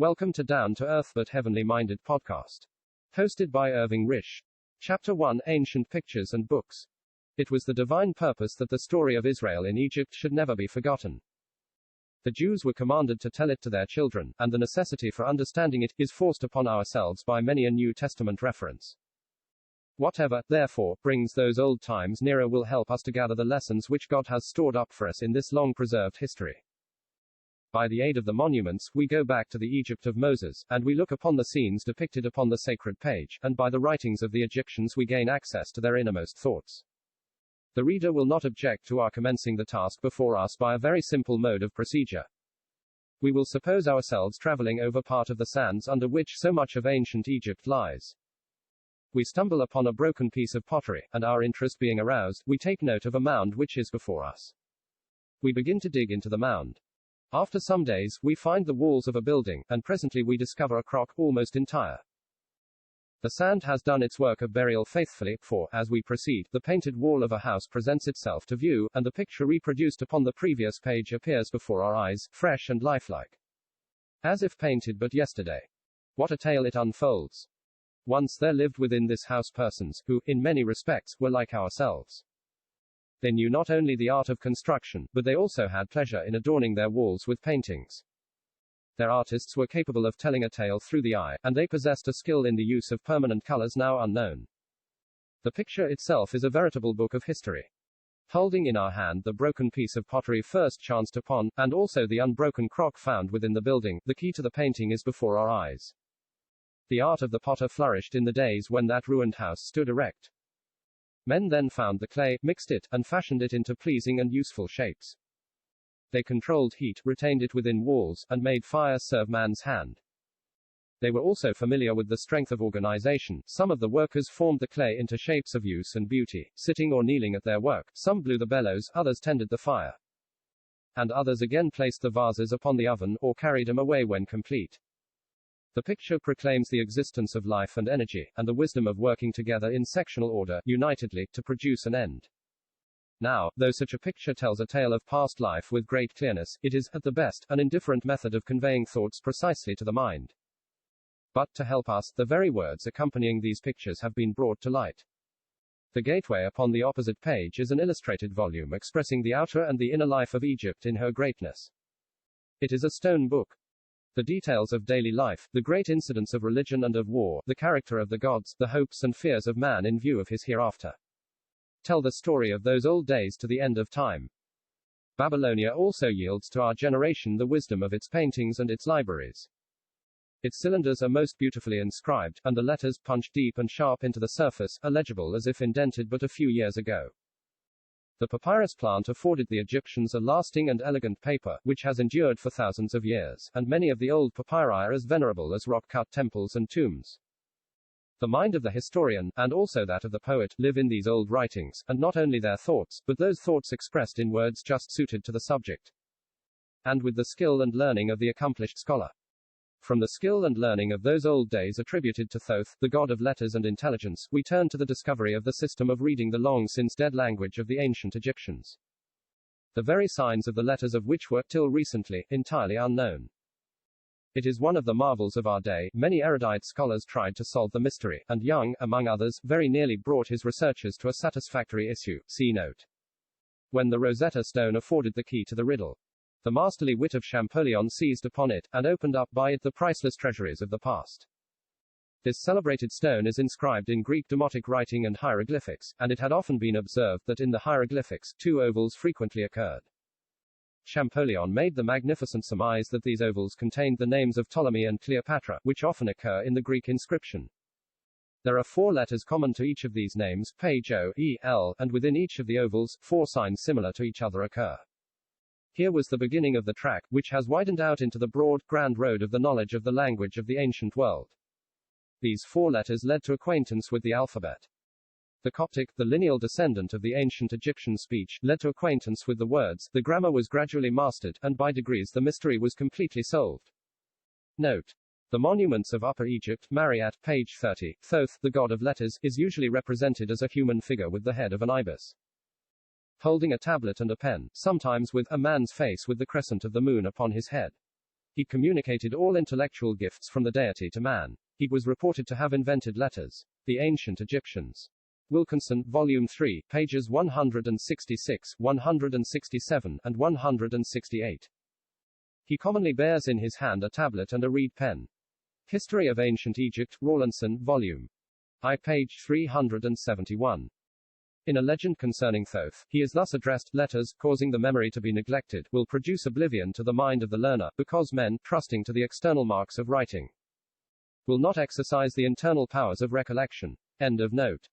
Welcome to Down to Earth but Heavenly Minded podcast. Hosted by Irving Risch. Chapter 1: Ancient Pictures and Books. It was the divine purpose that the story of Israel in Egypt should never be forgotten. The Jews were commanded to tell it to their children, and the necessity for understanding it is forced upon ourselves by many a New Testament reference. Whatever, therefore, brings those old times nearer will help us to gather the lessons which God has stored up for us in this long-preserved history. By the aid of the monuments, we go back to the Egypt of Moses, and we look upon the scenes depicted upon the sacred page, and by the writings of the Egyptians we gain access to their innermost thoughts. The reader will not object to our commencing the task before us by a very simple mode of procedure. We will suppose ourselves traveling over part of the sands under which so much of ancient Egypt lies. We stumble upon a broken piece of pottery, and our interest being aroused, we take note of a mound which is before us. We begin to dig into the mound. After some days, we find the walls of a building, and presently we discover a crock, almost entire. The sand has done its work of burial faithfully, for, as we proceed, the painted wall of a house presents itself to view, and the picture reproduced upon the previous page appears before our eyes, fresh and lifelike. As if painted but yesterday. What a tale it unfolds. Once there lived within this house persons, who, in many respects, were like ourselves. They knew not only the art of construction, but they also had pleasure in adorning their walls with paintings. Their artists were capable of telling a tale through the eye, and they possessed a skill in the use of permanent colors now unknown. The picture itself is a veritable book of history. Holding in our hand the broken piece of pottery first chanced upon, and also the unbroken crock found within the building, the key to the painting is before our eyes. The art of the potter flourished in the days when that ruined house stood erect. Men then found the clay, mixed it, and fashioned it into pleasing and useful shapes. They controlled heat, retained it within walls, and made fire serve man's hand. They were also familiar with the strength of organization. Some of the workers formed the clay into shapes of use and beauty, sitting or kneeling at their work. Some blew the bellows, others tended the fire. And others again placed the vases upon the oven, or carried them away when complete. The picture proclaims the existence of life and energy, and the wisdom of working together in sectional order, unitedly, to produce an end. Now, though such a picture tells a tale of past life with great clearness, it is, at the best, an indifferent method of conveying thoughts precisely to the mind. But, to help us, the very words accompanying these pictures have been brought to light. The gateway upon the opposite page is an illustrated volume expressing the outer and the inner life of Egypt in her greatness. It is a stone book. The details of daily life, the great incidents of religion and of war, the character of the gods, the hopes and fears of man in view of his hereafter. Tell the story of those old days to the end of time. Babylonia also yields to our generation the wisdom of its paintings and its libraries. Its cylinders are most beautifully inscribed, and the letters, punched deep and sharp into the surface, are legible as if indented but a few years ago. The papyrus plant afforded the Egyptians a lasting and elegant paper, which has endured for thousands of years, and many of the old papyri are as venerable as rock-cut temples and tombs. The mind of the historian, and also that of the poet, live in these old writings, and not only their thoughts, but those thoughts expressed in words just suited to the subject. And with the skill and learning of the accomplished scholar. From the skill and learning of those old days attributed to Thoth, the god of letters and intelligence, we turn to the discovery of the system of reading the long-since-dead language of the ancient Egyptians. The very signs of the letters of which were, till recently, entirely unknown. It is one of the marvels of our day. Many erudite scholars tried to solve the mystery, and Young, among others, very nearly brought his researches to a satisfactory issue. See note. When the Rosetta Stone afforded the key to the riddle. The masterly wit of Champollion seized upon it, and opened up by it the priceless treasuries of the past. This celebrated stone is inscribed in Greek demotic writing and hieroglyphics, and it had often been observed that in the hieroglyphics, 2 ovals frequently occurred. Champollion made the magnificent surmise that these ovals contained the names of Ptolemy and Cleopatra, which often occur in the Greek inscription. There are 4 letters common to each of these names, page O, E, L, and within each of the ovals, 4 signs similar to each other occur. Here was the beginning of the track, which has widened out into the broad, grand road of the knowledge of the language of the ancient world. These 4 letters led to acquaintance with the alphabet. The Coptic, the lineal descendant of the ancient Egyptian speech, led to acquaintance with the words, the grammar was gradually mastered, and by degrees the mystery was completely solved. Note. The monuments of Upper Egypt, Mariat, page 30, Thoth, the god of letters, is usually represented as a human figure with the head of an ibis. Holding a tablet and a pen, sometimes with a man's face with the crescent of the moon upon his head. He communicated all intellectual gifts from the deity to man. He was reported to have invented letters. The Ancient Egyptians. Wilkinson, Volume 3, pages 166, 167, and 168. He commonly bears in his hand a tablet and a reed pen. History of Ancient Egypt, Rawlinson, Volume I, page 371. In a legend concerning Thoth, he is thus addressed: letters, causing the memory to be neglected, will produce oblivion to the mind of the learner, because men, trusting to the external marks of writing, will not exercise the internal powers of recollection. End of note.